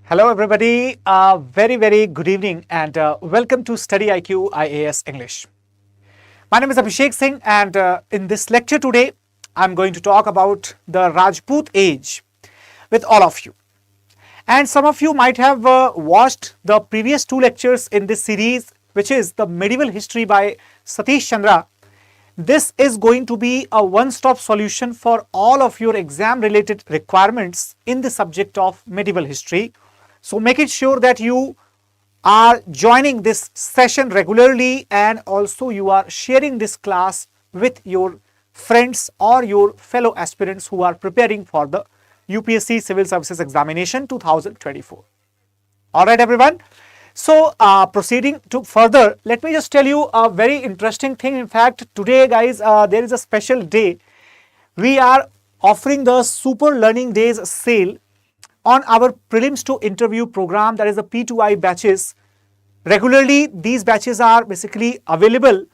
Hello everybody, very good evening and welcome to studyIQ IAS English. My name is Abhishek Singh and in this lecture today I'm going to talk about the Rajput age with all of you. And some of you might have watched the previous two lectures in this series, which is the medieval history by Satish Chandra. This is going to be a one-stop solution for all of your exam related requirements in the subject of medieval history. So make it sure that you are joining this session regularly and also you are sharing this class with your friends or your fellow aspirants who are preparing for the UPSC Civil Services Examination 2024. Alright everyone. So proceeding to further, let me just tell you a very interesting thing. In fact, today guys, there is a special day. We are offering the Super Learning Days sale on our prelims to interview program, that is the P2I batches. Regularly, these batches are basically available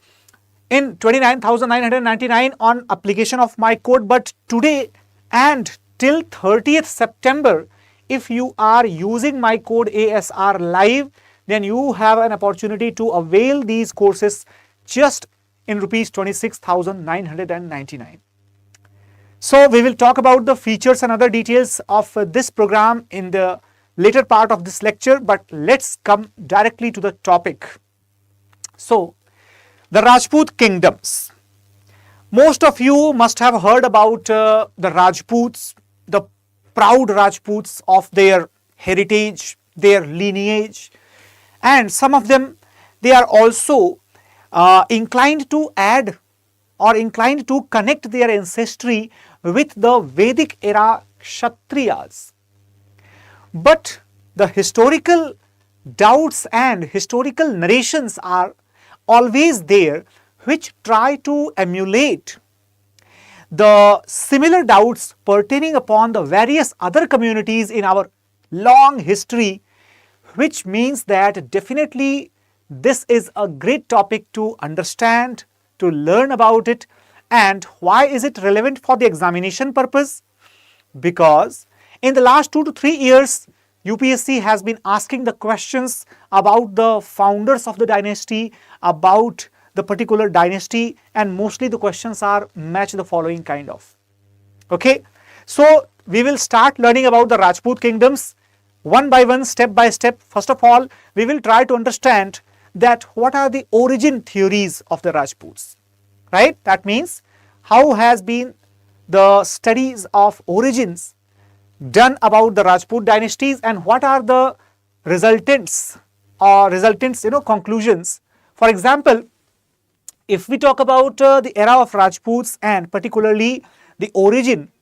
in 29,999 on application of my code, but today and till 30th September, if you are using my code ASR live, then you have an opportunity to avail these courses just in rupees 26,999. So we will talk about the features and other details of this program in the later part of this lecture, but let's come directly to the topic. So the Rajput kingdoms. Most of you must have heard about the Rajputs, the proud Rajputs of their heritage, their lineage, and some of them, they are also inclined to add or inclined to connect their ancestry with the Vedic era Kshatriyas. But the historical doubts and historical narrations are always there which try to emulate the similar doubts pertaining upon the various other communities in our long history, which means that definitely this is a great topic to understand, to learn about it. And why is it relevant for the examination purpose? Because in the last 2 to 3 years, UPSC has been asking the questions about the founders of the dynasty, about the particular dynasty, and mostly the questions are match the following kind of. Okay, so we will start learning about the Rajput kingdoms one by one, step by step. First of all, we will try to understand that what are the origin theories of the Rajputs, right? That means how has been the studies of origins done about the Rajput dynasties and what are the resultants or conclusions. For example, if we talk about the era of Rajputs and particularly the origin,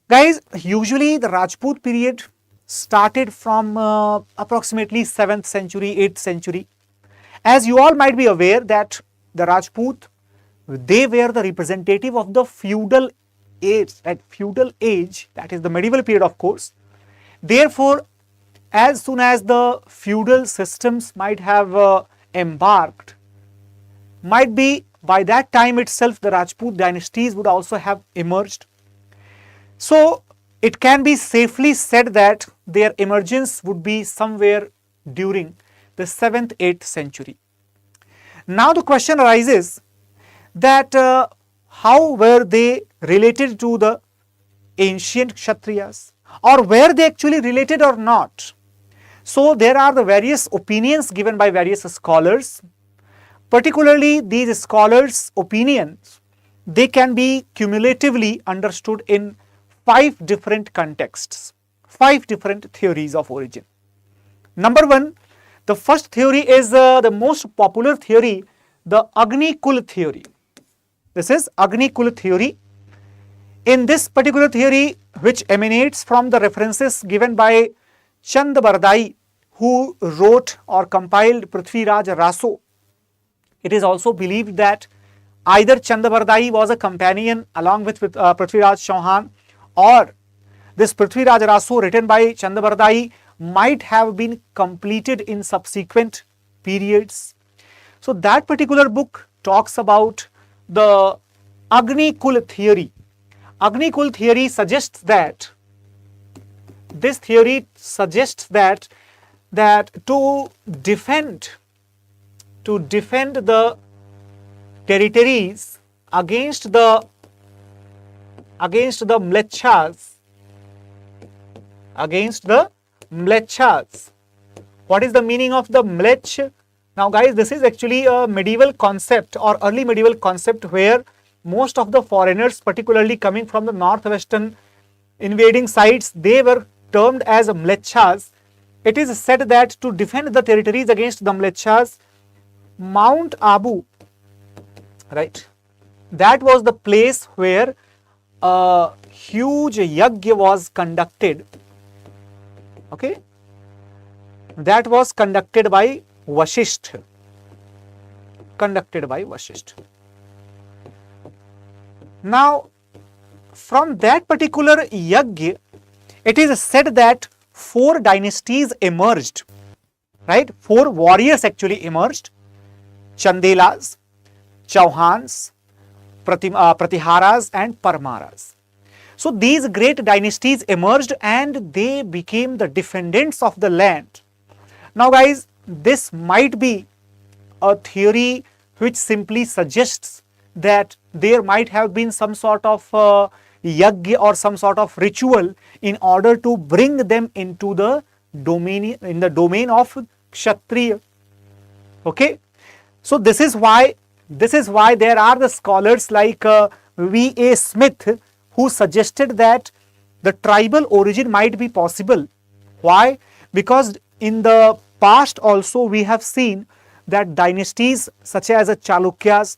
guys, usually the Rajput period started from approximately 7th century, 8th century. As you all might be aware that the Rajput, they were the representative of the feudal age, that is the medieval period of course. Therefore, as soon as the feudal systems might have embarked, might be by that time itself the Rajput dynasties would also have emerged. So it can be safely said that their emergence would be somewhere during the 7th, 8th century. Now the question arises that how were they related to the ancient Kshatriyas, or were they actually related or not? So there are the various opinions given by various scholars. Particularly these scholars' opinions, they can be cumulatively understood in 5 different contexts, 5 different theories of origin. Number 1, the first theory is the most popular theory, the Agni Kul theory. This is Agni Kul theory. In this particular theory, which emanates from the references given by Chandra, who wrote or compiled Prithviraj Raso, it is also believed that either Chandra was a companion along with Prithviraj Chauhan, or this Prithviraj Raso written by Chandra might have been completed in subsequent periods. So that particular book talks about the Agni Kul theory. Agni Kul theory suggests that this theory suggests that to defend the territories against the mlechas, What is the meaning of the mlech? Now guys, this is actually a medieval concept or early medieval concept where most of the foreigners, particularly coming from the northwestern invading sites, they were termed as mlechas. It is said that to defend the territories against the mlechas, Mount Abu, right, that was the place where a huge yajna was conducted. Okay, that was conducted by Vasishtha. Now, from that particular yajna, it is said that 4 dynasties emerged, right? 4 warriors actually emerged: Chandelas, Chauhans, Pratiharas and Parmaras. So these great dynasties emerged and they became the defendants of the land. Now guys, this might be a theory which simply suggests that there might have been some sort of yajna or some sort of ritual in order to bring them into the domain of Kshatriya. Okay, so this is why there are the scholars like V.A. Smith who suggested that the tribal origin might be possible. Why? Because in the past also we have seen that dynasties such as the Chalukyas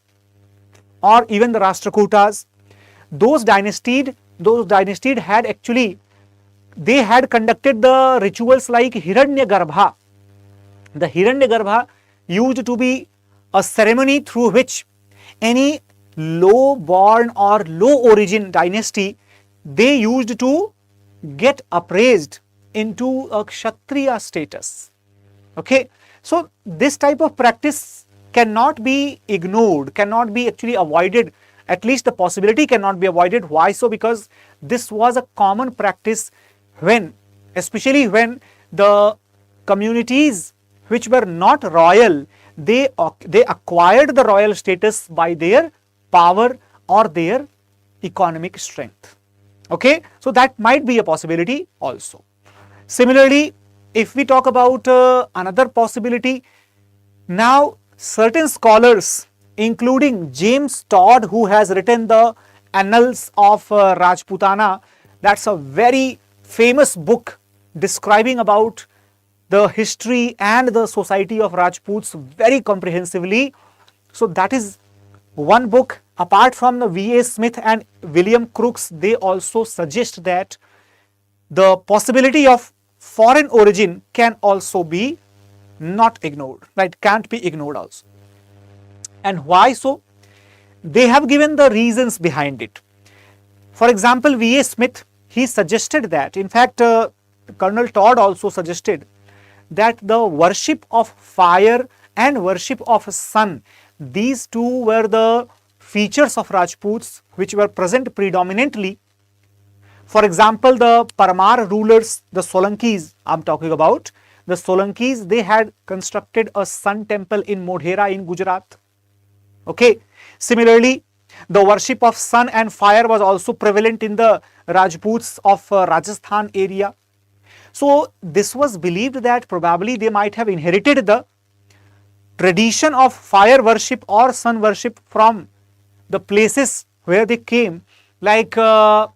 or even the Rashtrakutas, those dynasties had actually, they had conducted the rituals like Hiranyagarbha. The Hiranyagarbha used to be a ceremony through which any low born or low origin dynasty, they used to get appraised into a Kshatriya status. Okay, so this type of practice cannot be ignored, cannot be actually avoided. At least the possibility cannot be avoided. Why so? Because this was a common practice especially when the communities which were not royal, they acquired the royal status by their power or their economic strength. Okay, so that might be a possibility also. Similarly, if we talk about another possibility, now certain scholars, including James Todd, who has written the Annals of Rajputana, that's a very famous book describing about the history and the society of Rajputs very comprehensively. So that is one book. Apart from the V.A. Smith and William Crookes, they also suggest that the possibility of foreign origin can also be not ignored, right? Can't be ignored also. And why so? They have given the reasons behind it. For example, V.A. Smith, he suggested that, in fact, Colonel Todd also suggested that the worship of fire and worship of sun, these two were the features of Rajputs which were present predominantly. For example, the Parmar rulers, the Solankis I am talking about, the Solankis, they had constructed a sun temple in Modhera in Gujarat. Okay. Similarly, the worship of sun and fire was also prevalent in the Rajputs of Rajasthan area. So this was believed that probably they might have inherited the tradition of fire worship or sun worship from the places where they came, like the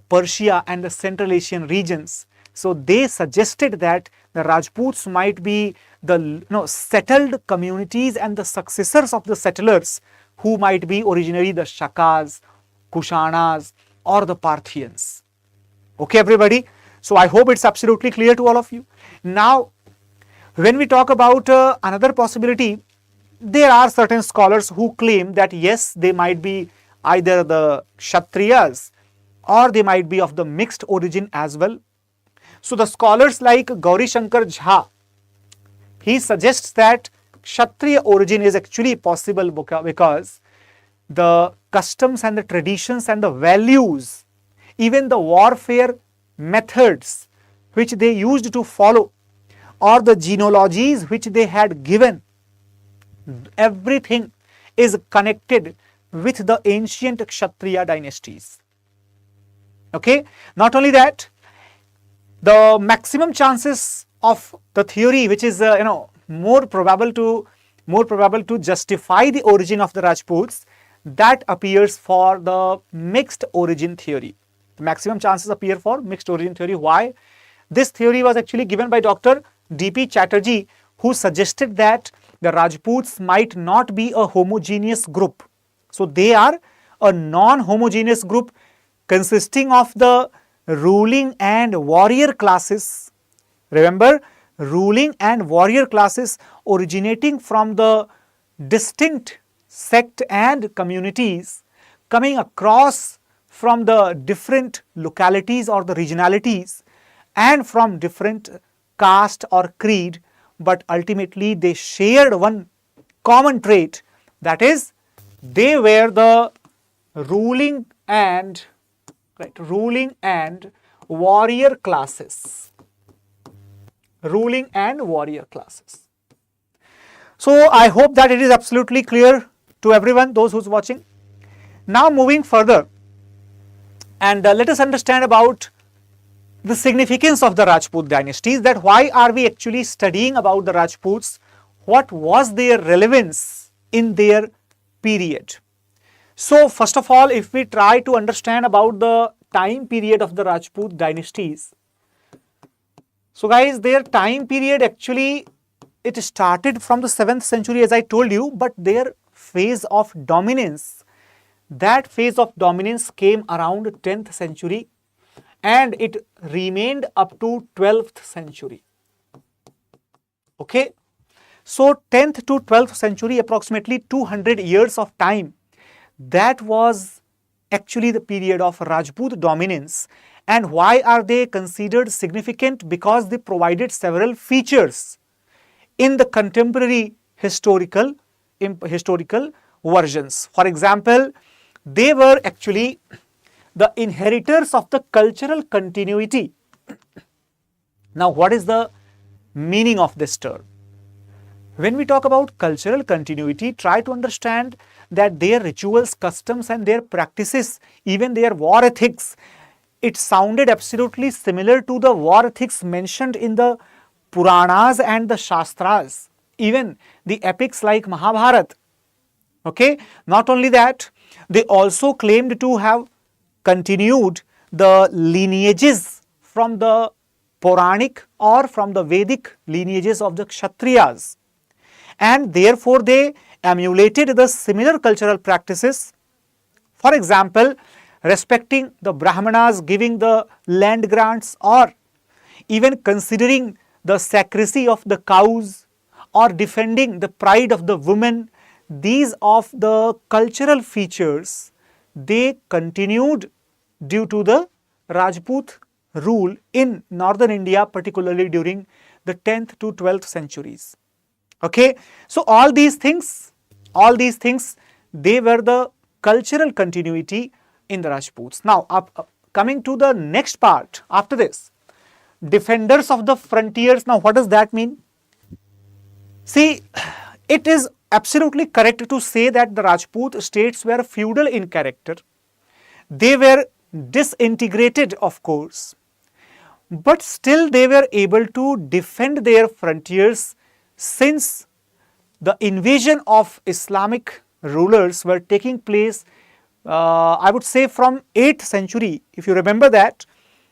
Persia and the Central Asian regions. So they suggested that the Rajputs might be the settled communities and the successors of the settlers who might be originally the Shakas, Kushanas or the Parthians. Okay everybody, so I hope it's absolutely clear to all of you. Now when we talk about another possibility, there are certain scholars who claim that yes, they might be either the Kshatriyas or they might be of the mixed origin as well. So the scholars like Gauri Shankar Jha, he suggests that Kshatriya origin is actually possible because the customs and the traditions and the values, even the warfare methods which they used to follow, or the genealogies which they had given, everything is connected with the ancient Kshatriya dynasties. Okay, not only that, the maximum chances of the theory which is more probable to justify the origin of the Rajputs, that appears for the mixed origin theory. The maximum chances appear for mixed origin theory. Why? This theory was actually given by Dr. D.P. Chatterjee, who suggested that the Rajputs might not be a homogeneous group. So they are a non-homogeneous group consisting of the ruling and warrior classes. Remember, ruling and warrior classes originating from the distinct sect and communities coming across from the different localities or the regionalities and from different caste or creed, but ultimately they shared one common trait, that is, they were the ruling and warrior classes. Ruling and warrior classes. So I hope that it is absolutely clear to everyone, those who's watching. Now moving further, and let us understand about the significance of the Rajput dynasties, that why are we actually studying about the Rajputs, what was their relevance in their period. So first of all, if we try to understand about the time period of the Rajput dynasties, so guys, their time period actually, it started from the 7th century as I told you, but their phase of dominance, that phase of dominance came around 10th century and it remained up to 12th century. Okay, so 10th to 12th century, approximately 200 years of time, that was actually the period of Rajput dominance. And why are they considered significant? Because they provided several features in the contemporary historical versions. For example, they were actually the inheritors of the cultural continuity. Now, what is the meaning of this term? When we talk about cultural continuity, try to understand that their rituals, customs and their practices, even their war ethics, it sounded absolutely similar to the war ethics mentioned in the Puranas and the Shastras, even the epics like Mahabharata. Okay, not only that, they also claimed to have continued the lineages from the Puranic or from the Vedic lineages of the Kshatriyas, and therefore they emulated the similar cultural practices. For example, respecting the Brahmanas, giving the land grants, or even considering the sacredity of the cows, or defending the pride of the women. These of the cultural features, they continued due to the Rajput rule in northern India, particularly during the 10th to 12th centuries. Okay, so all these things, they were the cultural continuity in the Rajputs. Now, coming to the next part after this, defenders of the frontiers. Now, what does that mean? See, it is absolutely correct to say that the Rajput states were feudal in character. They were disintegrated, of course, but still they were able to defend their frontiers, since the invasion of Islamic rulers were taking place, I would say from 8th century. If you remember that,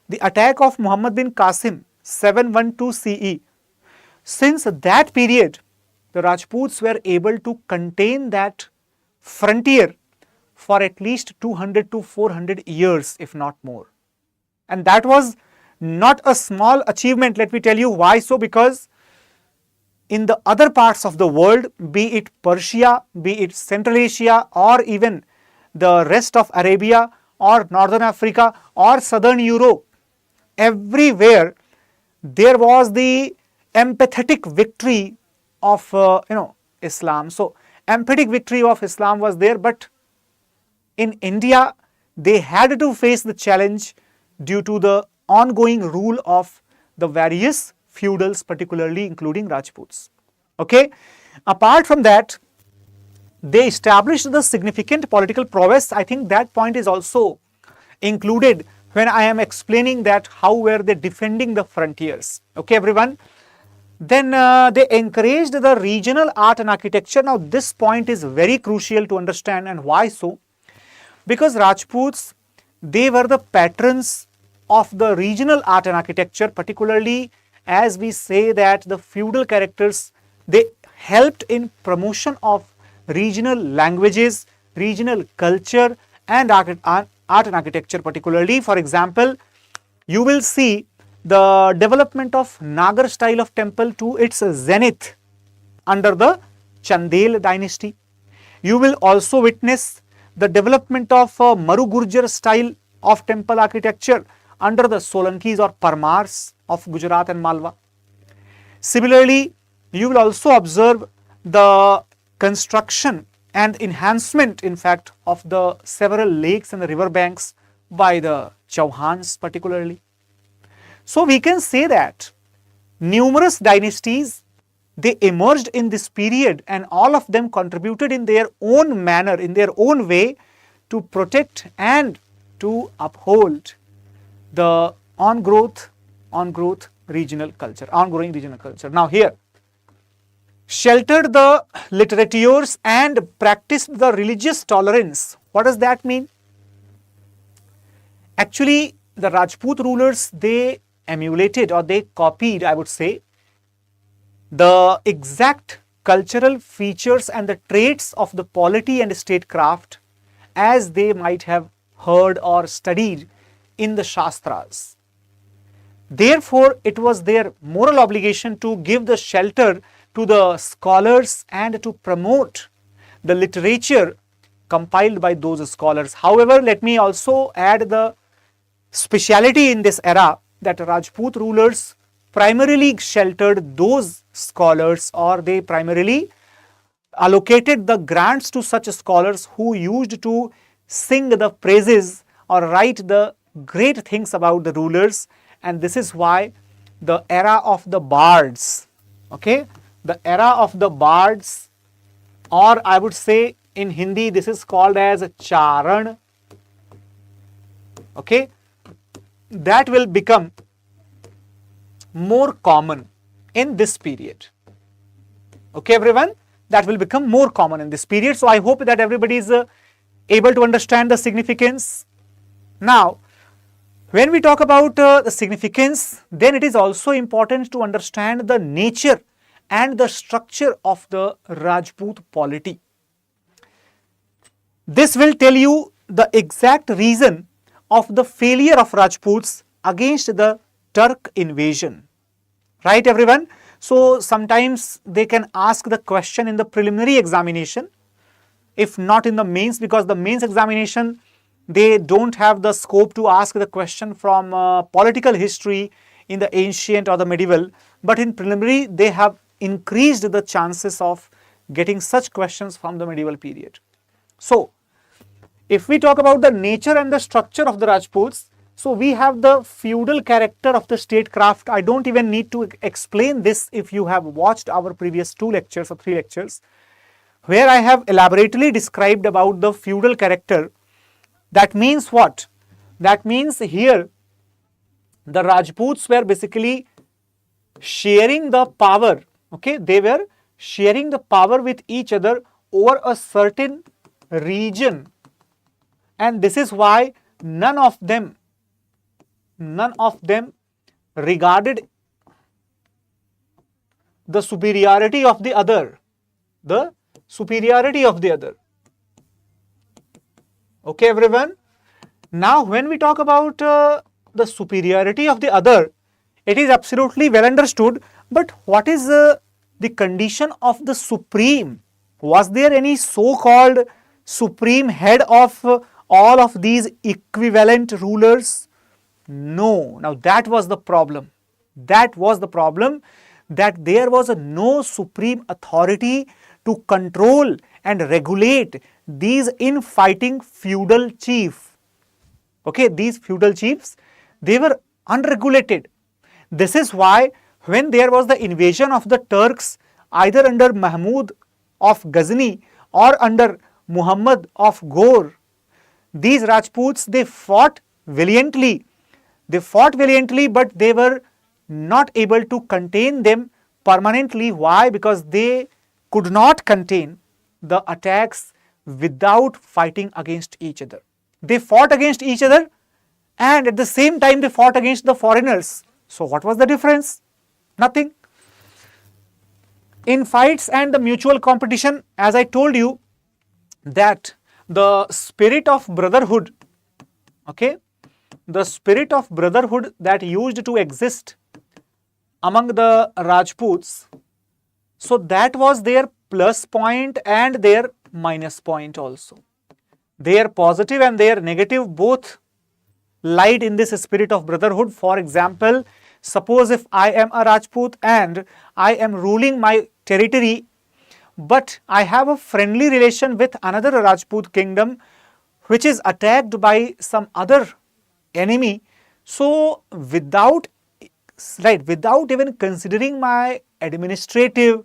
the attack of Muhammad bin Qasim, 712 CE, since that period, the Rajputs were able to contain that frontier for at least 200 to 400 years, if not more. And that was not a small achievement, let me tell you why so, because in the other parts of the world, be it Persia, be it Central Asia, or even the rest of Arabia, or Northern Africa, or Southern Europe, everywhere there was the empathetic victory of Islam. So emphatic victory of Islam was there, but in India they had to face the challenge due to the ongoing rule of the various feudals, particularly including Rajputs. Okay. Apart from that, they established the significant political prowess. I think that point is also included when I am explaining that how were they defending the frontiers. Okay, everyone. Then they encouraged the regional art and architecture. Now this point is very crucial to understand, and why so? Because Rajputs, they were the patrons of the regional art and architecture, particularly as we say that the feudal characters, they helped in promotion of regional languages, regional culture and art and architecture particularly. For example, you will see the development of Nagar style of temple to its zenith under the Chandel dynasty. You will also witness the development of Maru Gurjar style of temple architecture under the Solankis or Parmars of Gujarat and Malwa. Similarly, you will also observe the construction and enhancement, in fact, of the several lakes and the river banks by the Chauhans particularly. So we can say that numerous dynasties, they emerged in this period, and all of them contributed in their own manner, in their own way, to protect and to uphold the ongoing regional culture. Now here, sheltered the literateurs and practiced the religious tolerance. What does that mean? Actually, the Rajput rulers, they emulated or they copied, I would say, the exact cultural features and the traits of the polity and statecraft as they might have heard or studied in the Shastras. Therefore, it was their moral obligation to give the shelter to the scholars and to promote the literature compiled by those scholars. However, let me also add the speciality in this era that Rajput rulers primarily sheltered those scholars, or they primarily allocated the grants to such scholars who used to sing the praises or write the great things about the rulers. And this is why the era of the bards, okay, the era of the bards, or I would say in Hindi this is called as charan, okay, that will become more common in this period. Okay, everyone, that will become more common in this period. So I hope that everybody is able to understand the significance. Now, when we talk about the significance, then it is also important to understand the nature and the structure of the Rajput polity. This will tell you the exact reason of the failure of Rajputs against the Turk invasion. Right, everyone? So sometimes they can ask the question in the preliminary examination, if not in the mains, because the mains examination, they don't have the scope to ask the question from political history in the ancient or the medieval, but in preliminary they have increased the chances of getting such questions from the medieval period. So if we talk about the nature and the structure of the Rajputs, so we have the feudal character of the statecraft. I don't even need to explain this if you have watched our previous 2 lectures or 3 lectures, where I have elaborately described about the feudal character. That means what? That means here the Rajputs were basically sharing the power, okay, they were sharing the power with each other over a certain region, and this is why none of them regarded the superiority of the other, Okay, everyone. Now, when we talk about the superiority of the other, it is absolutely well understood, but what is the condition of the supreme? Was there any so-called supreme head of all of these equivalent rulers? No. Now that was the problem. That there was no supreme authority to control and regulate these infighting feudal chiefs. Okay, these feudal chiefs, they were unregulated. This is why when there was the invasion of the Turks either under Mahmud of Ghazni or under Muhammad of Ghor, these Rajputs, they fought valiantly. But they were not able to contain them permanently. Why? Because they could not contain the attacks without fighting against each other. They fought against each other, and at the same time they fought against the foreigners. So what was the difference? Nothing. In fights and the mutual competition, as I told you, that the spirit of brotherhood, okay, the spirit of brotherhood that used to exist among the Rajputs, so that was their plus point and their minus point also. Their positive and their negative both lied in this spirit of brotherhood. For example, suppose if I am a Rajput and I am ruling my territory, but I have a friendly relation with another Rajput kingdom which is attacked by some other enemy. So without even considering my administrative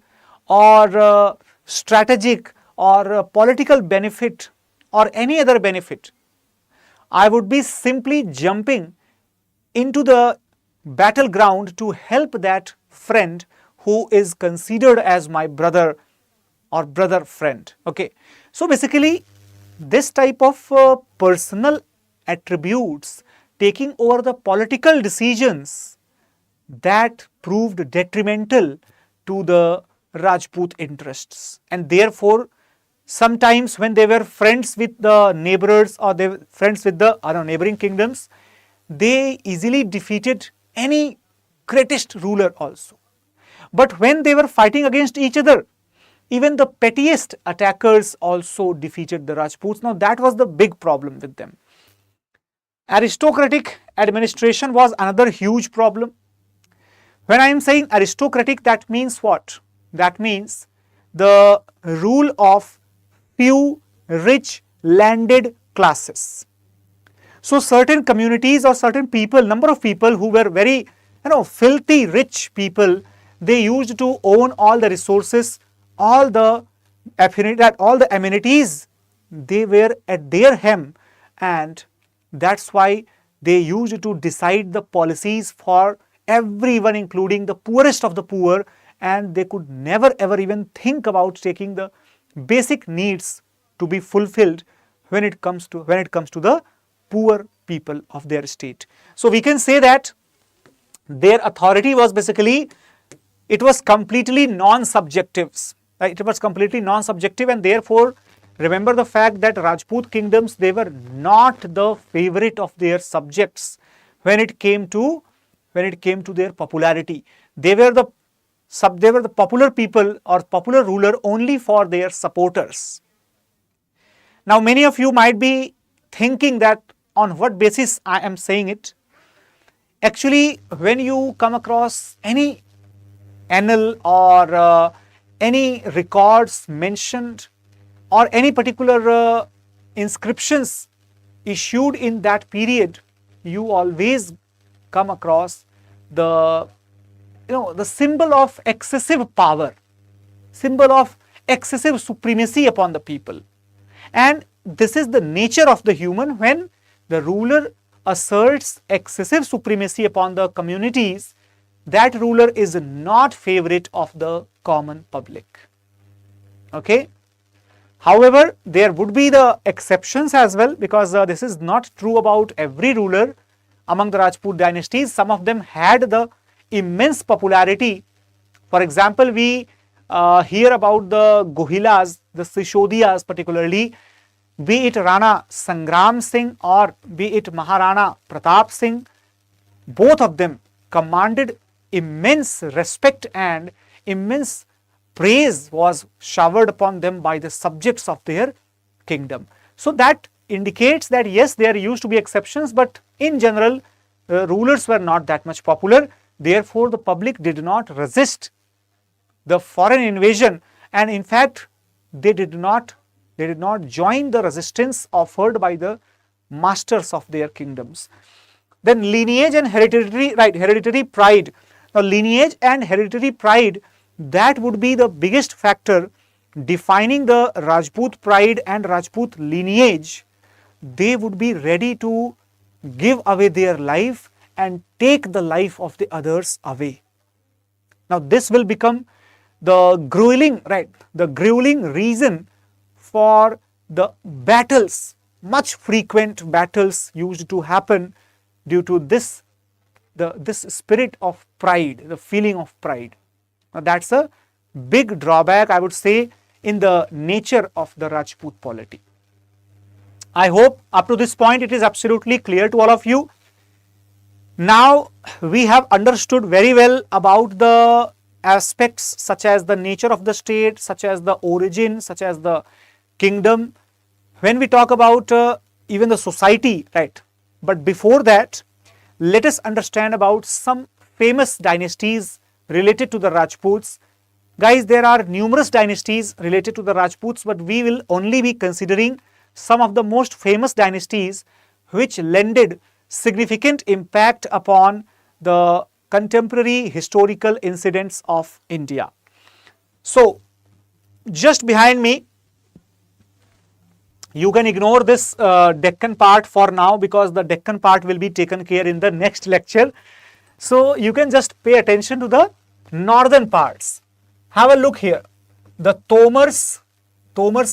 or strategic or political benefit or any other benefit, I would be simply jumping into the battleground to help that friend who is considered as my brother or brother friend. Okay, so basically this type of personal attributes taking over the political decisions, that proved detrimental to the Rajput interests, and therefore sometimes when they were friends with the neighbors or they were friends with the neighboring kingdoms, they easily defeated any greatest ruler also. But when they were fighting against each other, even the pettiest attackers also defeated the Rajputs. Now that was the big problem with them. Aristocratic administration was another huge problem. When I am saying aristocratic, that means what? That means the rule of few rich landed classes. So certain communities or certain people, number of people who were very filthy rich people, they used to own all the resources, all the amenities, they were at their hem, and that's why they used to decide the policies for everyone, including the poorest of the poor, and they could never ever even think about taking the basic needs to be fulfilled when it comes to the poor people of their state. So we can say that their authority was basically, it was completely non-subjective, right? It was completely non-subjective, and therefore remember the fact that Rajput kingdoms, they were not the favorite of their subjects when it came to their popularity. They were the popular people or popular ruler only for their supporters. Now many of you might be thinking that on what basis I am saying it. Actually, when you come across any annal or any records mentioned or any particular inscriptions issued in that period, you always come across the symbol of excessive power, symbol of excessive supremacy upon the people. And this is the nature of the human. When the ruler asserts excessive supremacy upon the communities, that ruler is not favorite of the common public. Okay. However, there would be the exceptions as well, because this is not true about every ruler among the Rajput dynasties. Some of them had the immense popularity. For example, we hear about the Gohilas, the Sishodiyas particularly, be it Rana Sangram Singh or be it Maharana Pratap Singh. Both of them commanded immense respect and immense praise was showered upon them by the subjects of their kingdom. So that indicates that yes, there used to be exceptions, but in general rulers were not that much popular. Therefore the public did not resist the foreign invasion, and in fact they did not join the resistance offered by the masters of their kingdoms. Then lineage and hereditary, right, hereditary pride. Now lineage and hereditary pride, that would be the biggest factor defining the Rajput pride and Rajput lineage. They would be ready to give away their life and take the life of the others away. Now this will become the grueling, right, the grueling reason for the battles, much frequent battles used to happen due to this, this spirit of pride, the feeling of pride. Now that's a big drawback, I would say, in the nature of the Rajput polity. I hope up to this point it is absolutely clear to all of you. Now we have understood very well about the aspects such as the nature of the state, such as the origin, such as the kingdom. When we talk about even the society, right? But before that, let us understand about some famous dynasties related to the Rajputs. Guys, there are numerous dynasties related to the Rajputs, but we will only be considering some of the most famous dynasties which lended significant impact upon the contemporary historical incidents of India. So, just behind me, you can ignore this Deccan part for now, because the Deccan part will be taken care in the next lecture. So you can just pay attention to the northern parts. Have a look here. The Tomars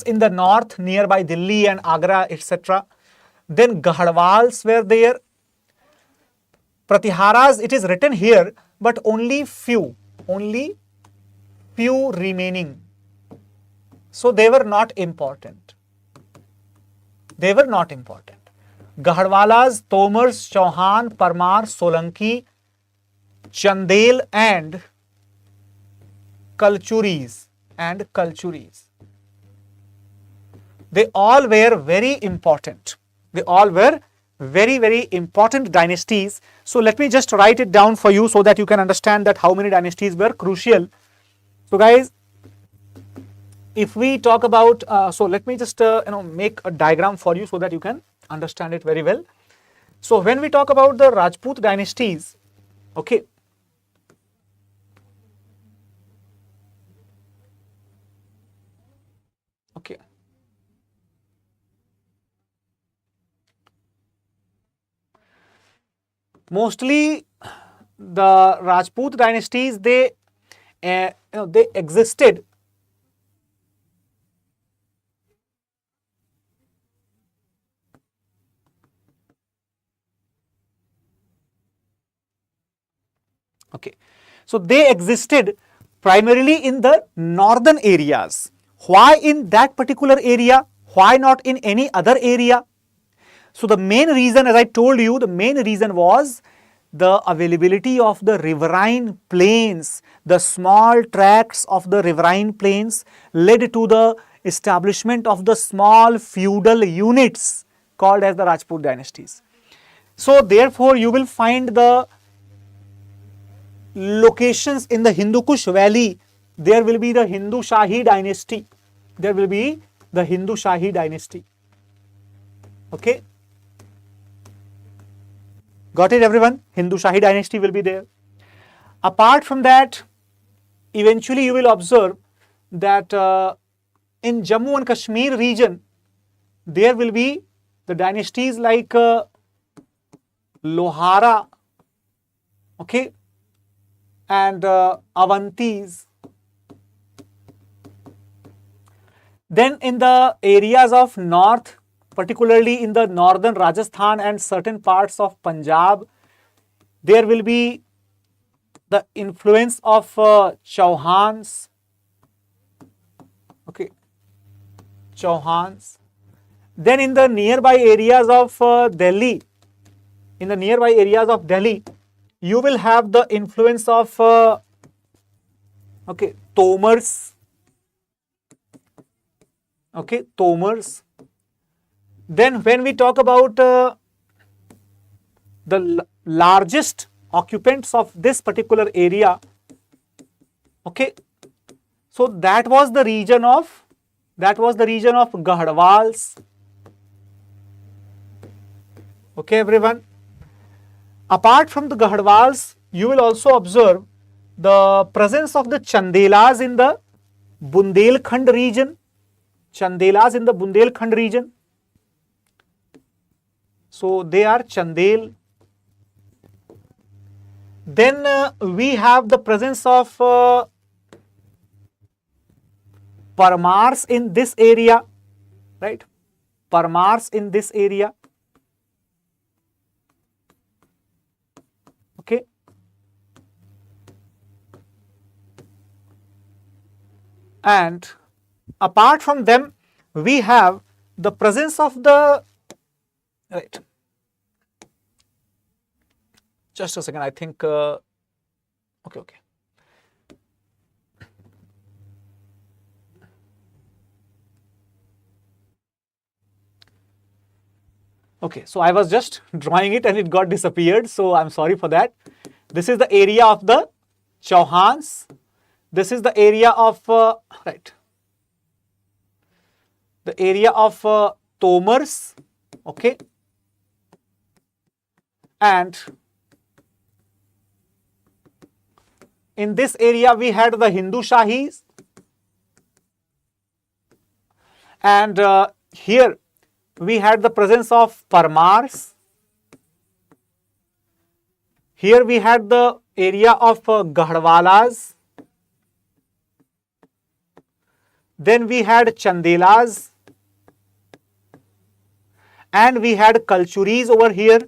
in the north nearby Delhi and Agra, etc. Then Gahadwals were there. Pratiharas, it is written here, but only few remaining. So they were not important. Gahadwalas, Tomars, Chauhan, Parmar, Solanki, Chandel and Kalchuris. They all were very important. They all were very, very important dynasties. So let me just write it down for you so that you can understand that how many dynasties were crucial. So guys, if we talk about, so let me just make a diagram for you so that you can understand it very well. So when we talk about the Rajput dynasties, okay, mostly the Rajput dynasties, they existed so they existed primarily in the northern areas. Why in that particular area? Why not in any other area? So the main reason, as I told you, the main reason was the availability of the riverine plains. The small tracts of the riverine plains led to the establishment of the small feudal units called as the Rajput dynasties. So therefore you will find the locations in the Hindu Kush valley. There will be the Hindu Shahi dynasty. Okay. Got it, everyone? Hindu Shahi dynasty will be there. Apart from that, eventually you will observe that in Jammu and Kashmir region, there will be the dynasties like Lohara, okay, and Avantis. Then in the areas of north, particularly in the northern Rajasthan and certain parts of Punjab, there will be the influence of Chauhans. Okay, Chauhans. Then in the nearby areas of Delhi, you will have the influence of Tomars. Okay, Tomars. Then when we talk about the largest occupants of this particular area, okay, so that was the region of Gahadwals. Okay, everyone. Apart from the Gahadwals, you will also observe the presence of the Chandelas in the Bundelkhand region. Chandelas in the Bundelkhand region. So they are Chandel. Then we have the presence of Parmars in this area, right? Parmars in this area. Okay. And apart from them, we have the presence of the, right, just a second, I think, okay. Okay, so I was just drawing it and it got disappeared, so I'm sorry for that. This is the area of the Chauhans. This is the area of, right, the area of Tomars, okay, and in this area we had the Hindu Shahis, and here we had the presence of Parmars. Here we had the area of Gahadwalas. Then we had Chandelas, and we had Kalchuris over here.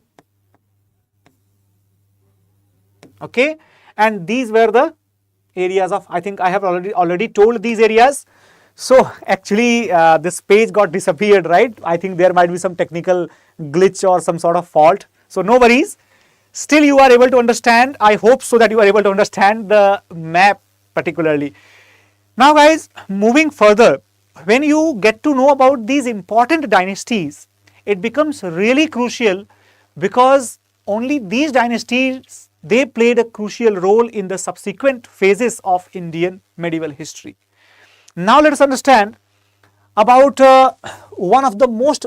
Okay, and these were the areas of, I think I have already told these areas. So actually this page got disappeared, right? I think there might be some technical glitch or some sort of fault. So no worries. Still you are able to understand. I hope so that you are able to understand the map particularly. Now guys, moving further, when you get to know about these important dynasties, it becomes really crucial because only these dynasties, they played a crucial role in the subsequent phases of Indian medieval history. Now let us understand about one of the most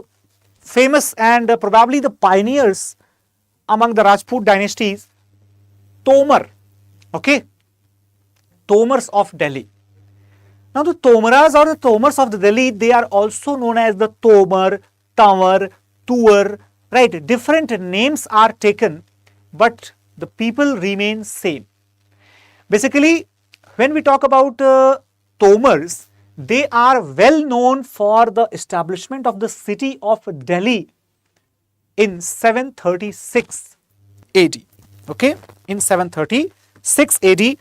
famous and probably the pioneers among the Rajput dynasties, Tomar, okay, Tomars of Delhi. Now the Tomaras or the Tomars of the Delhi, they are also known as the Tomar, Tamar, Tuar, right? Different names are taken, but the people remain same. Basically, when we talk about Tomars, they are well known for the establishment of the city of Delhi in 736 AD, okay, in 736 AD,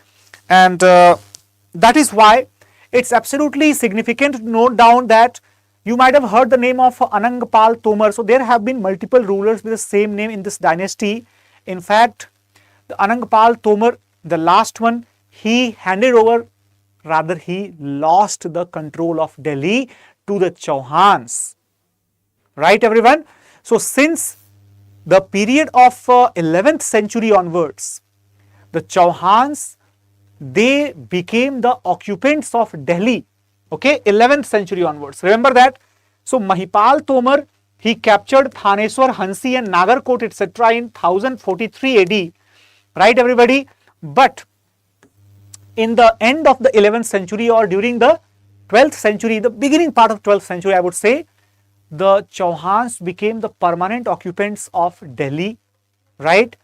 and that is why it's absolutely significant to note down that you might have heard the name of Anangpal Tomar. So there have been multiple rulers with the same name in this dynasty. In fact, the Anangpal Tomar, the last one, he handed over, rather he lost the control of Delhi to the Chauhans, right everyone? So since the period of 11th century onwards, the Chauhans, they became the occupants of Delhi, okay, 11th century onwards. Remember that. So Mahipal Tomar, he captured Thaneswar, Hansi and Nagarkot etc. in 1043 AD, right everybody? But in the end of the 11th century or during the 12th century, the beginning part of 12th century, I would say, the Chauhans became the permanent occupants of Delhi, right?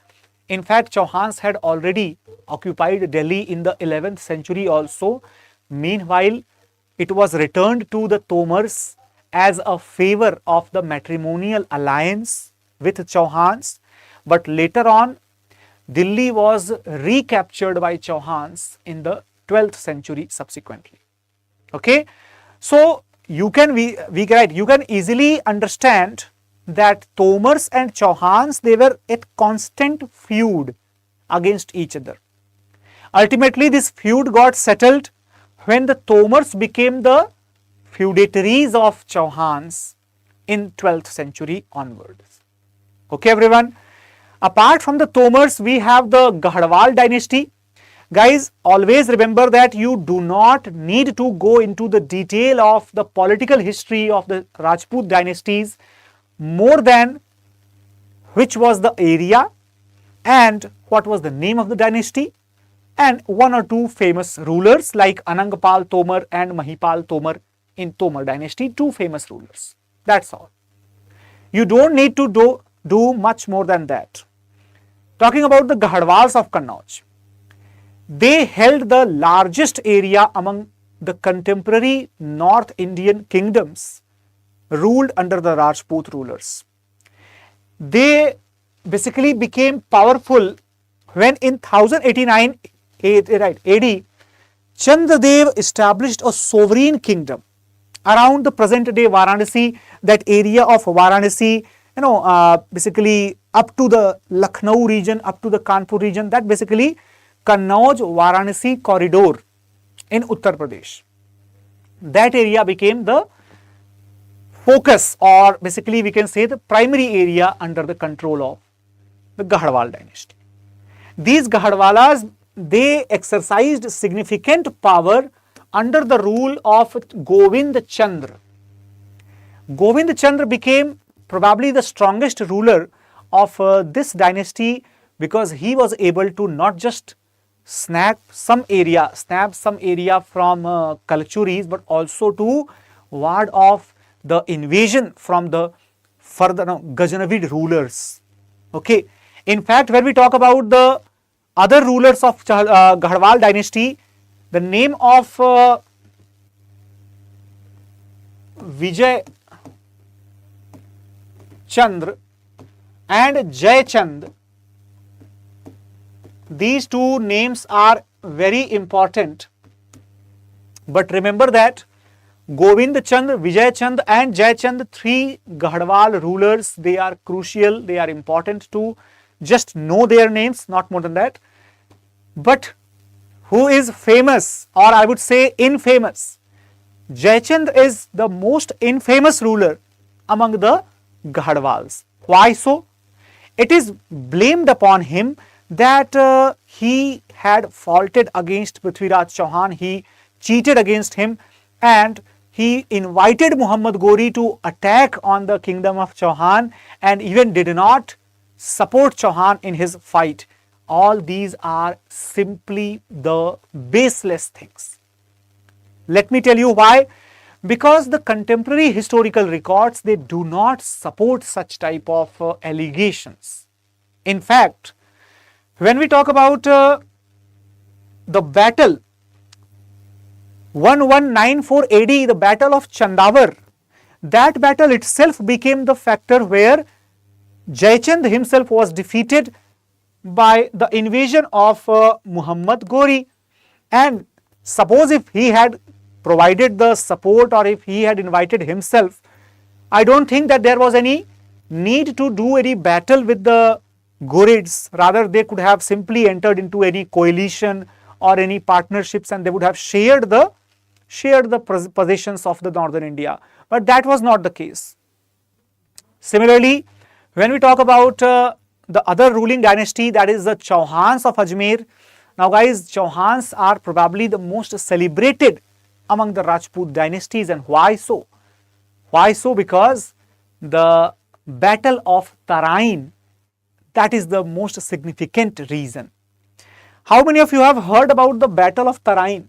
In fact, Chauhans had already occupied Delhi in the 11th century also. Meanwhile, it was returned to the Tomars as a favor of the matrimonial alliance with Chauhans. But later on, Delhi was recaptured by Chauhans in the 12th century subsequently. Okay, so you can you can easily understand that Tomars and Chauhans, they were at constant feud against each other. Ultimately, this feud got settled when the Tomars became the feudatories of Chauhans in 12th century onwards. Okay, everyone. Apart from the Tomars, we have the Gahadwal dynasty. Guys, always remember that you do not need to go into the detail of the political history of the Rajput dynasties more than which was the area, and what was the name of the dynasty, and one or two famous rulers like Anangpal Tomar and Mahipal Tomar in Tomar dynasty, two famous rulers. That's all. You don't need to do much more than that. Talking about the Gahadwals of Kannauj, they held the largest area among the contemporary North Indian kingdoms ruled under the Rajput rulers. They basically became powerful when in 1089 AD, Chandradev established a sovereign kingdom around the present day Varanasi, that area of Varanasi, basically up to the Lucknow region, up to the Kanpur region, that basically Kannauj Varanasi corridor in Uttar Pradesh. That area became the focus, or basically we can say the primary area under the control of the Gahadwal dynasty. These Gahadwalas, they exercised significant power under the rule of Govind Chandra. Govind Chandra became probably the strongest ruler of this dynasty, because he was able to not just snap some area from Kalchuris, but also to ward off the invasion from the further Ghaznavid rulers. Okay. In fact, when we talk about the other rulers of Gahadwal dynasty, the name of Vijay Chandra and Jai Chand, these two names are very important. But remember that Govind Chand, Vijay Chand and Jai Chand, three Gahadwal rulers, they are crucial, they are important to just know their names, not more than that. But who is famous, or I would say infamous? Jai Chand is the most infamous ruler among the Gahadwals. Why so? It is blamed upon him that he had faulted against Prithviraj Chauhan, he cheated against him, and he invited Muhammad Ghori to attack on the kingdom of Chauhan and even did not support Chauhan in his fight. All these are simply the baseless things. Let me tell you why. Because the contemporary historical records, they do not support such type of allegations. In fact, when we talk about the battle 1194 AD, the battle of Chandavar, that battle itself became the factor where Jaichand himself was defeated by the invasion of Muhammad Ghori. And suppose if he had provided the support, or if he had invited himself, I don't think that there was any need to do any battle with the Ghurids. Rather, they could have simply entered into any coalition or any partnerships, and they would have shared the possessions of the northern India. But that was not the case. Similarly, when we talk about the other ruling dynasty, that is the Chauhans of Ajmer. Now guys, Chauhans are probably the most celebrated among the Rajput dynasties. And why so? Why so? Because the battle of Tarain, that is the most significant reason. How many of you have heard about the battle of Tarain?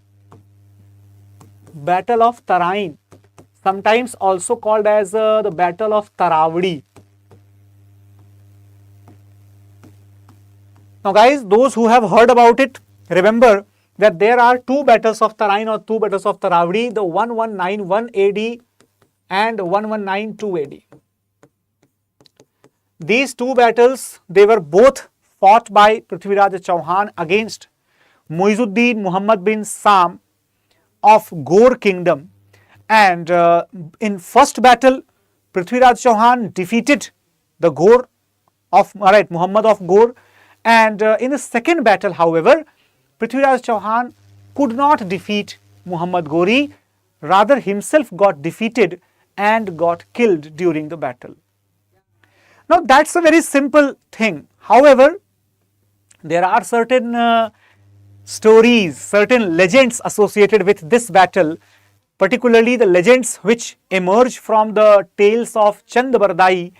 Battle of Tarain, sometimes also called as the battle of Taravdi. Now guys, those who have heard about it, remember that there are two battles of Tarain or two battles of Taravdi, the 1191 AD and 1192 AD. These two battles, they were both fought by Prithviraj Chauhan against Muizuddin Muhammad bin Sam of Ghor kingdom. And in first battle, Prithviraj Chauhan defeated the Ghor of Muhammad of Ghor. And in the second battle, however, Prithviraj Chauhan could not defeat Muhammad Ghori, rather himself got defeated and got killed during the battle. Now that's a very simple thing. However, there are certain stories, certain legends associated with this battle, particularly the legends which emerge from the tales of Chand Bardai,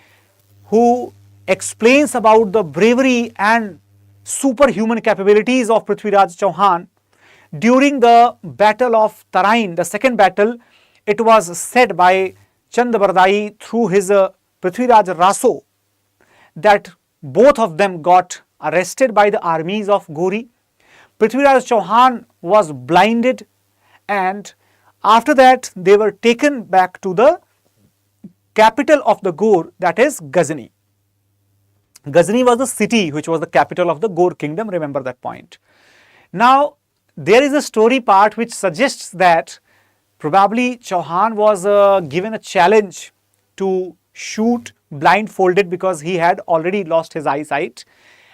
who explains about the bravery and superhuman capabilities of Prithviraj Chauhan. During the battle of Tarain, the second battle, it was said by Chandra through his Prithviraj Raso that both of them got arrested by the armies of Gori. Prithviraj Chauhan was blinded, and after that they were taken back to the capital of the Gor, that is Ghazni. Ghazni was the city which was the capital of the Gor kingdom, remember that point. Now, there is a story part which suggests that probably Chauhan was given a challenge to shoot blindfolded because he had already lost his eyesight,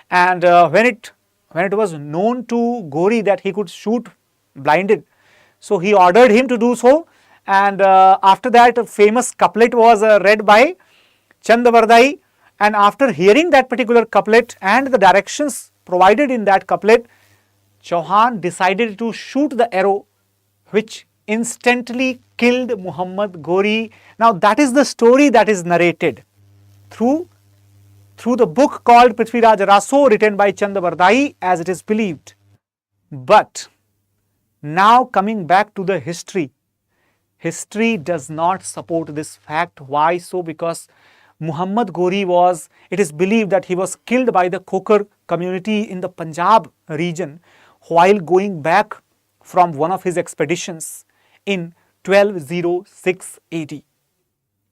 and when it was known to Gori that he could shoot blinded, so he ordered him to do so, and after that a famous couplet was read by Chandra, and after hearing that particular couplet and the directions provided in that couplet, Chauhan decided to shoot the arrow which instantly killed Muhammad Gori. Now that is the story that is narrated through the book called Prithviraj Raso, written by Chandra as it is believed. But now coming back to the history does not support this fact. Why so? Because Muhammad Gori was, it is believed that he was killed by the Khokar community in the Punjab region while going back from one of his expeditions in 1206 AD.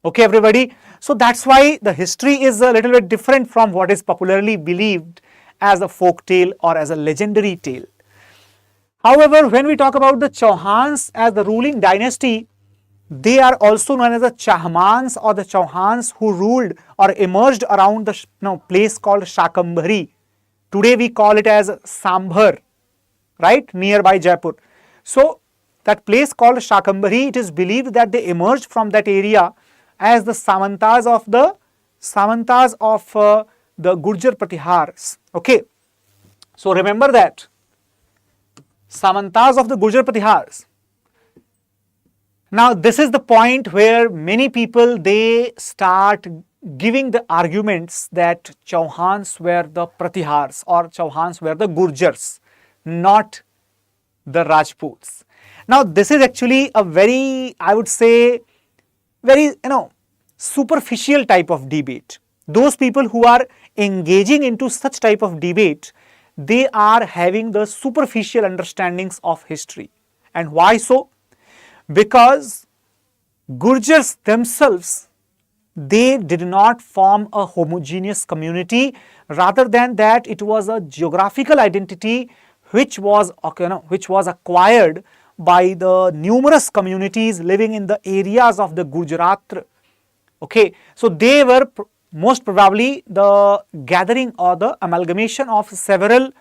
Okay, everybody. So that's why the history is a little bit different from what is popularly believed as a folk tale or as a legendary tale. However, when we talk about the Chauhans as the ruling dynasty, they are also known as the Chahmans or the Chauhans who ruled or emerged around the place called Shakambhari. Today we call it as Sambhar, right, nearby Jaipur. So that place called Shakambhari, it is believed that they emerged from that area as the Samantas of the Gurjar Pratihars. Okay, so remember that Samantas of the Gurjar Pratihars. Now this is the point where many people they start giving the arguments that Chauhans were the Pratihars or Chauhans were the Gurjars, not the Rajputs. Now this is actually a very, I would say, very superficial type of debate. Those people who are engaging into such type of debate, they are having the superficial understandings of history. And why so? Because Gurjars themselves, they did not form a homogeneous community. Rather than that, it was a geographical identity which was acquired by the numerous communities living in the areas of the Gujarat. Okay, so they were most probably the gathering or the amalgamation of several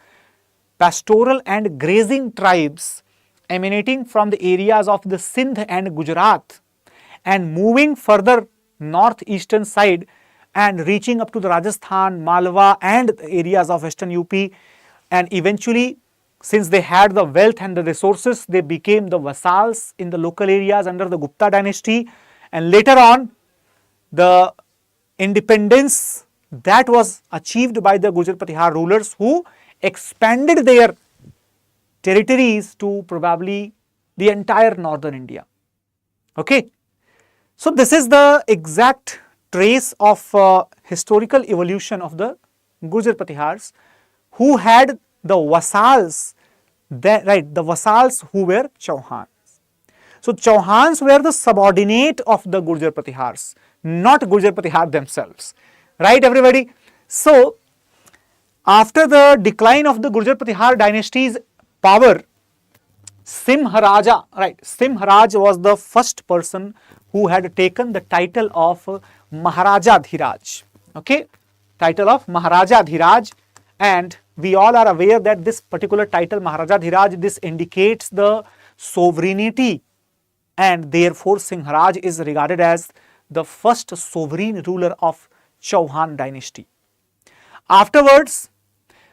pastoral and grazing tribes emanating from the areas of the Sindh and Gujarat and moving further northeastern side and reaching up to the Rajasthan, Malwa and the areas of western UP, and eventually, since they had the wealth and the resources, they became the vassals in the local areas under the Gupta dynasty, and later on the independence that was achieved by the Gurjar Pratihar rulers who expanded their territories to probably the entire northern India. Okay, so this is the exact trace of historical evolution of the Gurjar Pratihars who had the vassals, the vassals who were Chauhans. So Chauhans were the subordinate of the Gurjar Pratihars, not Gurjar Pratihar themselves, right everybody? So after the decline of the Gurjar Pratihar dynasty's power, Simharaja, Simharaj was the first person who had taken the title of Maharaja Dhiraj, okay, title of Maharaja Dhiraj, and we all are aware that this particular title Maharaja Dhiraj, this indicates the sovereignty, and therefore Simharaj is regarded as the first sovereign ruler of Chauhan dynasty. Afterwards,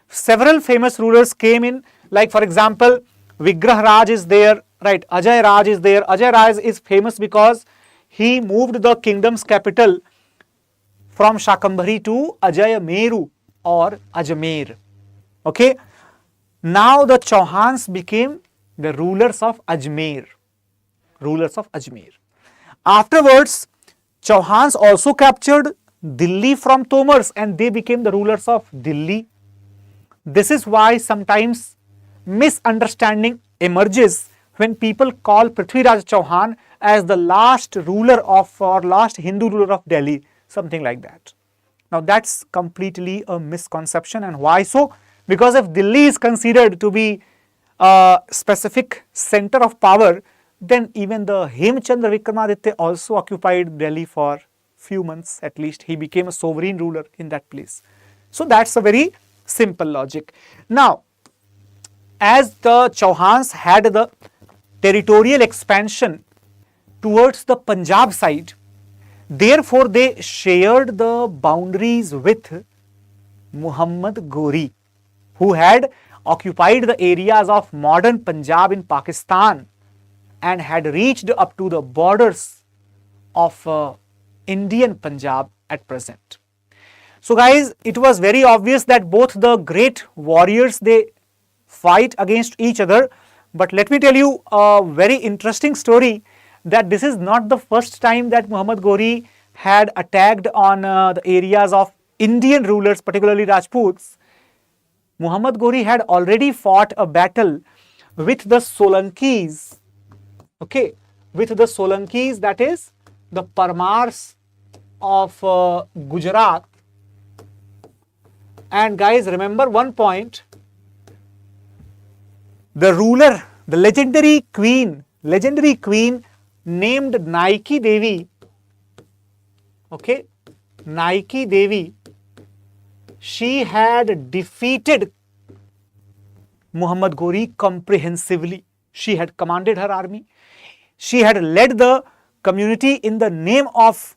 several famous rulers came in, like for example, Vigrah Raj is there, right, Ajay Raj is there. Ajay Raj is famous because he moved the kingdom's capital from Shakambhari to Ajay Meru or Ajmer. Okay. Now the Chauhans became the rulers of Ajmer. Rulers of Ajmer. Afterwards, Chauhans also captured Delhi from Tomars and they became the rulers of Delhi. This is why sometimes misunderstanding emerges when people call Prithviraj Chauhan as the last ruler of or last Hindu ruler of Delhi, something like that. Now that's completely a misconception. And why so? Because if Delhi is considered to be a specific center of power, then even the Hemchandra Vikramaditya also occupied Delhi for few months at least. He became a sovereign ruler in that place. So that's a very simple logic. Now, as the Chauhans had the territorial expansion towards the Punjab side, therefore they shared the boundaries with Muhammad Ghori, who had occupied the areas of modern Punjab in Pakistan and had reached up to the borders of Indian Punjab at present. So guys, it was very obvious that both the great warriors, they fight against each other. But let me tell you a very interesting story, that this is not the first time that Muhammad Ghori had attacked on the areas of Indian rulers, particularly Rajputs. Muhammad Ghori had already fought a battle with the Solankis, okay, with the Solankis, that is the Parmars of Gujarat. And guys, remember one point, the ruler, the legendary queen named Nike Devi, okay, Nike Devi, she had defeated Muhammad Ghori comprehensively. She had commanded her army. She had led the community in the name of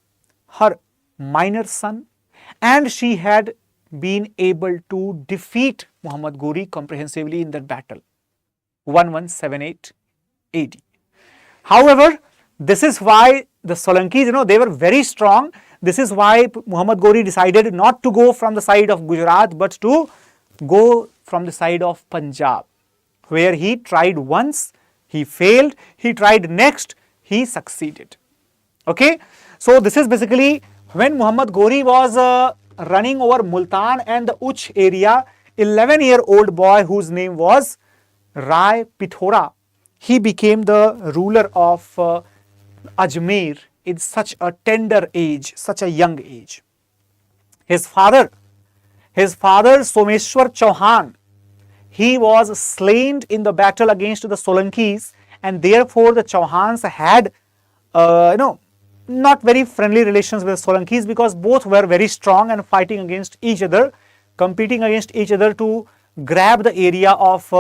her minor son, and she had been able to defeat Muhammad Ghori comprehensively in that battle, 1178 AD. However, this is why the Solankis, they were very strong. This is why Muhammad Ghori decided not to go from the side of Gujarat, but to go from the side of Punjab, where he tried once, he failed, he tried next, he succeeded. Okay, so this is basically when Muhammad Ghori was running over Multan and the Uch area, 11-year-old boy whose name was Rai Pithora, he became the ruler of Ajmer in such a tender age, such a young age. His father Someshwar Chauhan, he was slain in the battle against the Solankis, and therefore the Chauhans had not very friendly relations with Solankis, because both were very strong and fighting against each other, competing against each other to grab the area of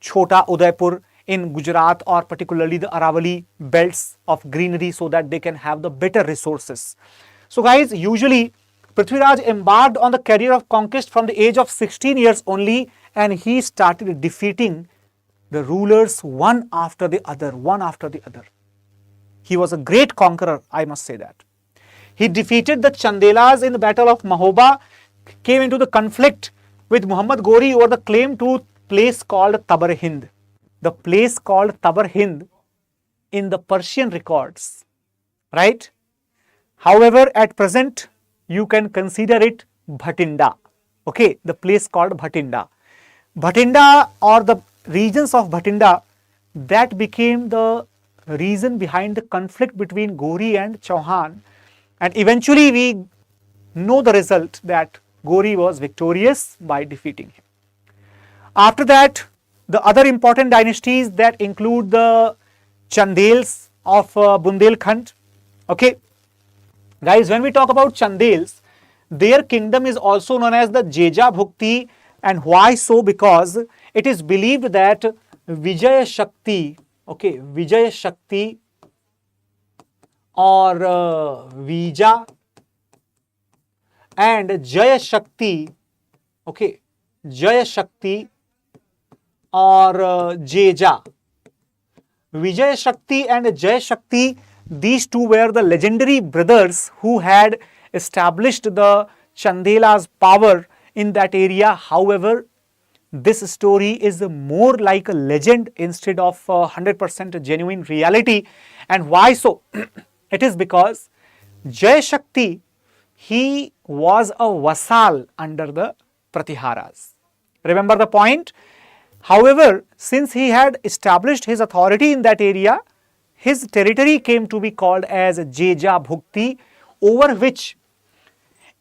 Chota Udaipur in Gujarat, or particularly the Aravali belts of greenery, so that they can have the better resources. So guys, usually Prithviraj embarked on the career of conquest from the age of 16 years only, and he started defeating the rulers one after the other. He was a great conqueror, I must say that. He defeated the Chandelas in the battle of Mahoba, came into the conflict with Muhammad Ghori over the claim to place called Tabar Hind. The place called Tabar Hind in the Persian records, right? However, at present, you can consider it Bhatinda, okay, the place called Bhatinda. Bhatinda, or the regions of Bhatinda, that became the reason behind the conflict between Ghori and Chauhan, and eventually we know the result, that Ghori was victorious by defeating him. After that, the other important dynasties that include the Chandels of Bundelkhand. Okay, guys, when we talk about Chandels, their kingdom is also known as the Jeja Bhukti. And why so? Because it is believed that Vijaya Shakti, okay, Vijaya Shakti or Vija and Jaya Shakti, okay, Jaya Shakti or Jeja. Vijaya Shakti and Jaya Shakti, these two were the legendary brothers who had established the Chandela's power in that area. However, this story is more like a legend instead of 100% genuine reality. And why so? It is because Jay Shakti, he was a vassal under the Pratiharas. Remember the point? However, since he had established his authority in that area, his territory came to be called as Jeja Bhukti, over which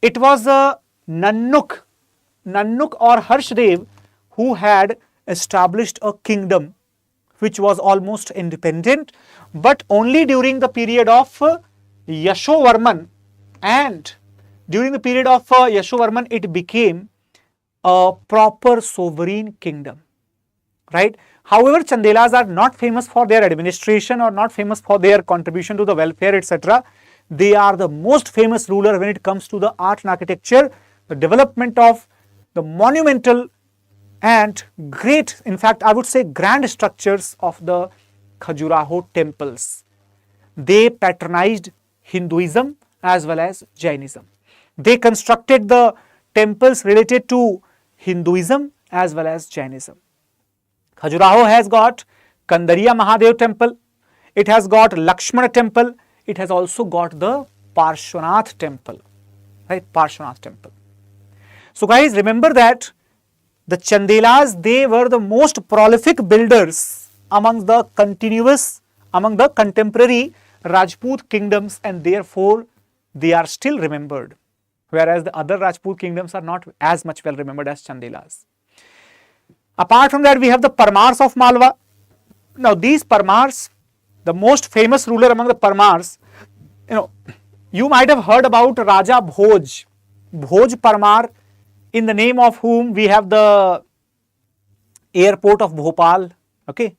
it was a Nannuk or Harshdev who had established a kingdom which was almost independent, but only during the period of Yashovarman, and during the period of Yashovarman it became a proper sovereign kingdom, right? However, Chandelas are not famous for their administration or not famous for their contribution to the welfare, etc. They are the most famous ruler when it comes to the art and architecture, the development of the monumental and great, in fact, I would say grand structures of the Khajuraho temples. They patronized Hinduism as well as Jainism. They constructed the temples related to Hinduism as well as Jainism. Khajuraho has got Kandariya Mahadev temple, it has got Lakshmana temple, it has also got the Parshvanath temple, right? Parshvanath temple. So guys, remember that the Chandelas, they were the most prolific builders among the contemporary Rajput kingdoms, and therefore they are still remembered, whereas the other Rajput kingdoms are not as much well remembered as Chandelas. Apart from that, we have the Parmars of Malwa. Now these Parmars, the most famous ruler among the Parmars, you might have heard about Raja Bhoj Parmar, in the name of whom we have the airport of Bhopal. Okay,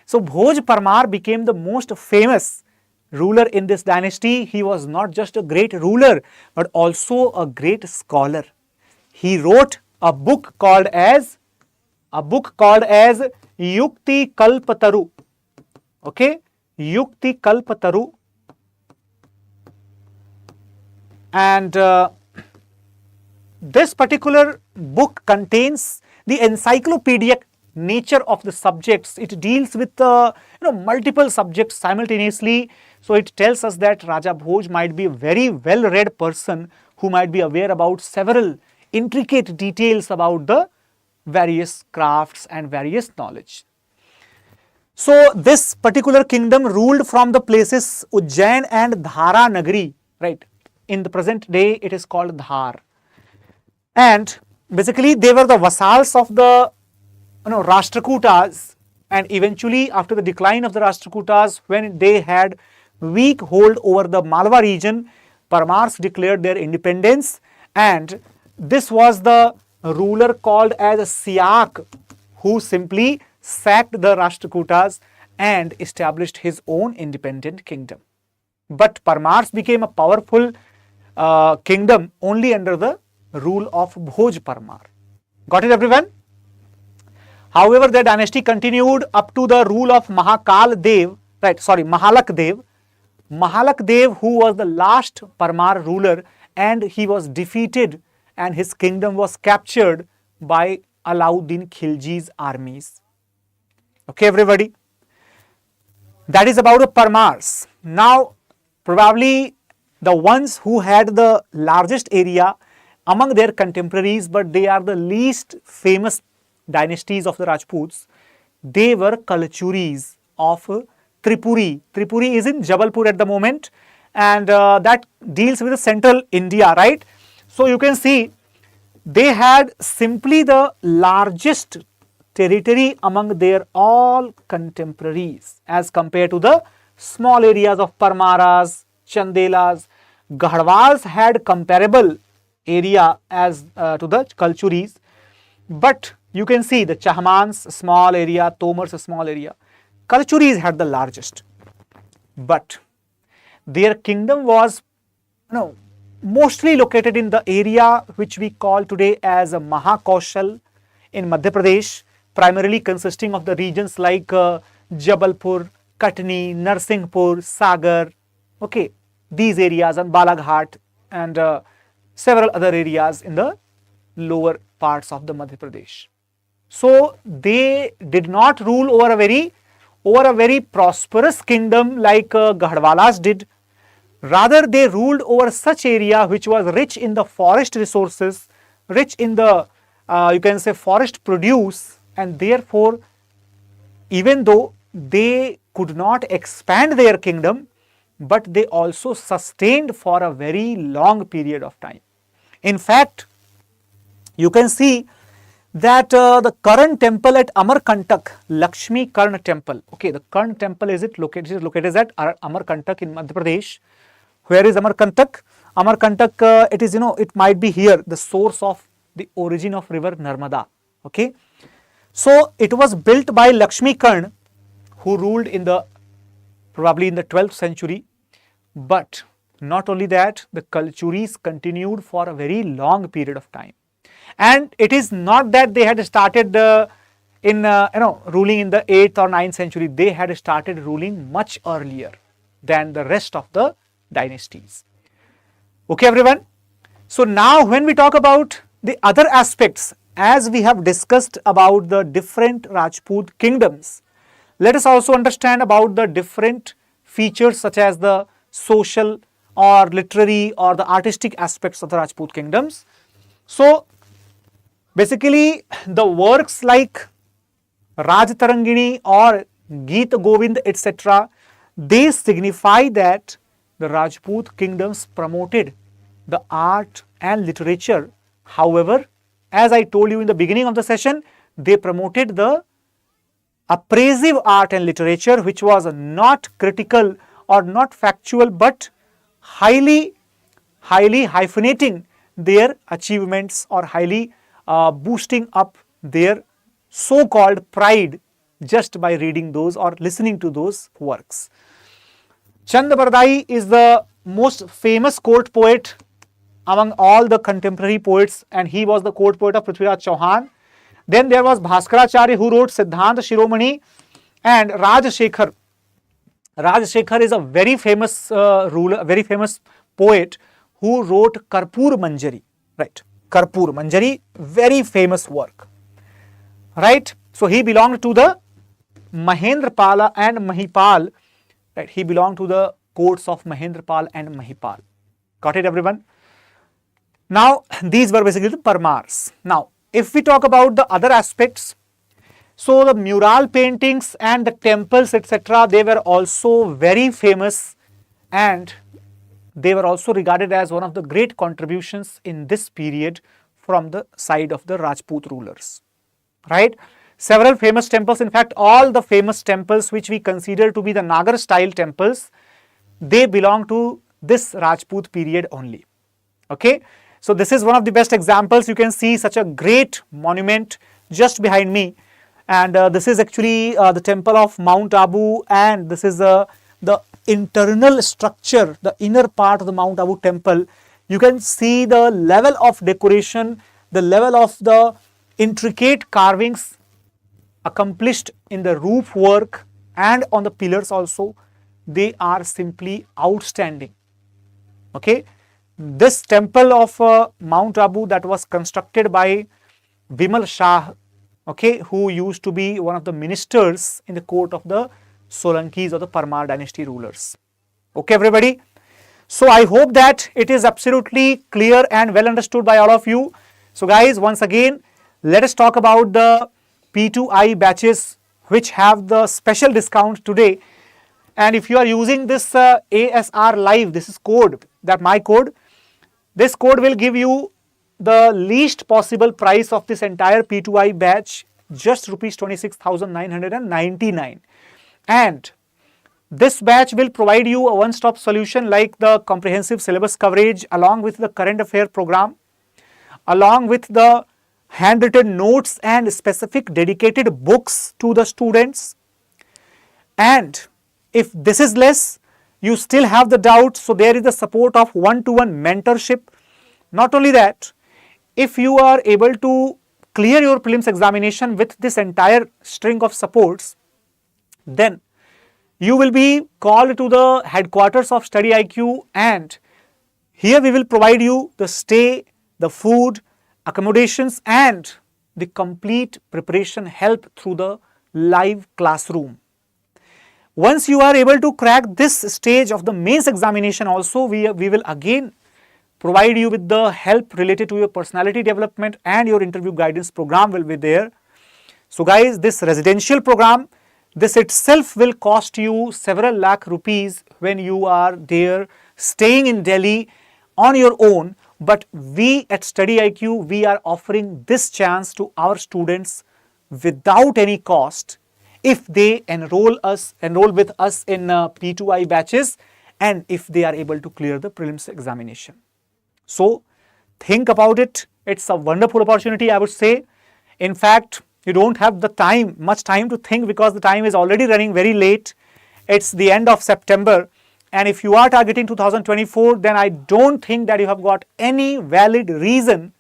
so Bhoj Parmar became the most famous ruler in this dynasty. He was not just a great ruler but also a great scholar. He wrote a book called as Yukti Kalpataru. Okay, Yukti Kalpataru, and this particular book contains the encyclopedic nature of the subjects. It deals with multiple subjects simultaneously. So it tells us that Raja Bhoj might be a very well-read person who might be aware about several intricate details about the various crafts and various knowledge. So this particular kingdom ruled from the places Ujjain and Dhara Nagari, right? In the present day it is called Dhar. And basically they were the vassals of the Rashtrakutas, and eventually after the decline of the Rashtrakutas, when they had weak hold over the Malwa region, Parmars declared their independence, and this was the ruler called as Siak, who simply sacked the Rashtrakutas and established his own independent kingdom. But Parmars became a powerful kingdom only under the rule of Bhoj Parmar. Got it, everyone? However, their dynasty continued up to the rule of Mahalak Dev, who was the last Parmar ruler, and he was defeated and his kingdom was captured by Alauddin Khilji's armies. Okay, everybody? That is about the Parmars. Now, probably the ones who had the largest area among their contemporaries, but they are the least famous dynasties of the Rajputs, they were Kalchuris of Tripuri. Tripuri is in Jabalpur at the moment, and that deals with the central India, right? So you can see they had simply the largest territory among their all contemporaries as compared to the small areas of Parmaras, Chandelas. Garhwals had comparable area as to the Kalchuris, but you can see the Chahmans small area, Tomars a small area. Kalchuris had the largest, but their kingdom was mostly located in the area which we call today as Mahakaushal in Madhya Pradesh, primarily consisting of the regions like Jabalpur, Katni, Narsinghpur, Sagar, okay, these areas, and Balaghat, and several other areas in the lower parts of the Madhya Pradesh. So they did not rule over a very prosperous kingdom like Gadwalas did. Rather, they ruled over such area which was rich in the forest resources, rich in the you can say forest produce, and therefore even though they could not expand their kingdom, but they also sustained for a very long period of time. In fact, you can see that the current temple at Amarkantak, Lakshmi Karna temple, okay, the Karna temple is located at Amarkantak in Madhya Pradesh. Where is Amarkantak? Amarkantak, it is, it might be here, the source of the origin of river Narmada, okay. So it was built by Lakshmi Karna, who ruled probably in the 12th century. But not only that, the Kalchuris continued for a very long period of time. And it is not that they had started ruling in the 8th or 9th century. They had started ruling much earlier than the rest of the dynasties. Okay, everyone. So now when we talk about the other aspects, as we have discussed about the different Rajput kingdoms, let us also understand about the different features such as the social or literary or the artistic aspects of the Rajput kingdoms. So basically the works like Raj Tarangini or Geet Govind etc., they signify that the Rajput kingdoms promoted the art and literature. However, as I told you in the beginning of the session, they promoted the appraisive art and literature, which was not critical or not factual, but highly hyphenating their achievements or highly boosting up their so-called pride just by reading those or listening to those works. Chand Bardai is the most famous court poet among all the contemporary poets, and he was the court poet of Prithviraj Chauhan. Then there was Bhaskaracharya, who wrote Siddhant Shiromani, and Rajshekhar. Rajshekhar is a very famous ruler, very famous poet who wrote Karpur Manjari, right? Karpur Manjari, very famous work, right? So he belonged to the Mahendrapala and Mahipal, right? He belonged to the courts of Mahendrapal and Mahipal. Got it, everyone? Now, these were basically the Parmars. Now, if we talk about the other aspects, so the mural paintings and the temples etc., they were also very famous, and they were also regarded as one of the great contributions in this period from the side of the Rajput rulers, right? Several famous temples, in fact all the famous temples which we consider to be the Nagar style temples, they belong to this Rajput period only, okay. So this is one of the best examples. You can see such a great monument just behind me, and this is actually the temple of Mount Abu, and this is the internal structure, the inner part of the Mount Abu temple. You can see the level of decoration, the level of the intricate carvings accomplished in the roof work and on the pillars also. They are simply outstanding, okay. This temple of Mount Abu that was constructed by Bimal Shah, okay, who used to be one of the ministers in the court of the Solankis or the Parmar dynasty rulers. Okay, everybody. So I hope that it is absolutely clear and well understood by all of you. So guys, once again, let us talk about the P2I batches which have the special discount today. And if you are using this ASR Live, this is code, that my code, this code will give you the least possible price of this entire P2I batch, just rupees 26,999. And this batch will provide you a one-stop solution like the comprehensive syllabus coverage along with the current affair program, along with the handwritten notes and specific dedicated books to the students. And if this is less, you still have the doubt, so there is the support of one-to-one mentorship. Not only that, if you are able to clear your prelims examination with this entire string of supports, then you will be called to the headquarters of studyIQ, and here we will provide you the stay, the food, accommodations, and the complete preparation help through the live classroom. Once you are able to crack this stage of the mains examination also, we will again provide you with the help related to your personality development, and your interview guidance program will be there. So guys, this residential program, this itself will cost you several lakh rupees when you are there staying in Delhi on your own. But we at studyIQ, we are offering this chance to our students without any cost if they enroll with us in P2I batches, and if they are able to clear the prelims examination. So think about it. It's a wonderful opportunity, I would say. In fact, you don't have much time to think, because the time is already running very late. It's the end of September, and if you are targeting 2024, then I don't think that you have got any valid reason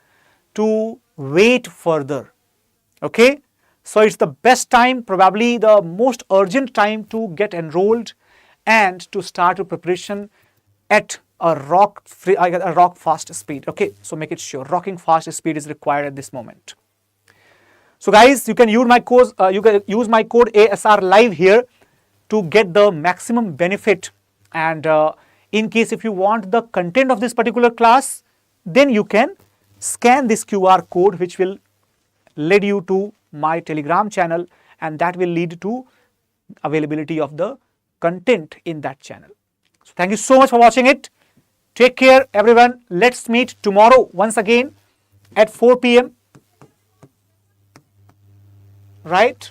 to wait further. Okay, so it's the best time, probably the most urgent time to get enrolled and to start your preparation at a rock fast speed. Okay, so make it sure rocking fast speed is required at this moment. So guys, you can use my code ASR live here to get the maximum benefit. And in case if you want the content of this particular class, then you can scan this QR code, which will lead you to my Telegram channel, and that will lead to availability of the content in that channel. So thank you so much for watching it. Take care, everyone. Let's meet tomorrow once again at 4 p.m. Right?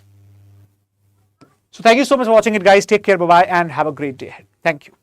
So thank you so much for watching it, guys. Take care. Bye-bye, and have a great day ahead. Thank you.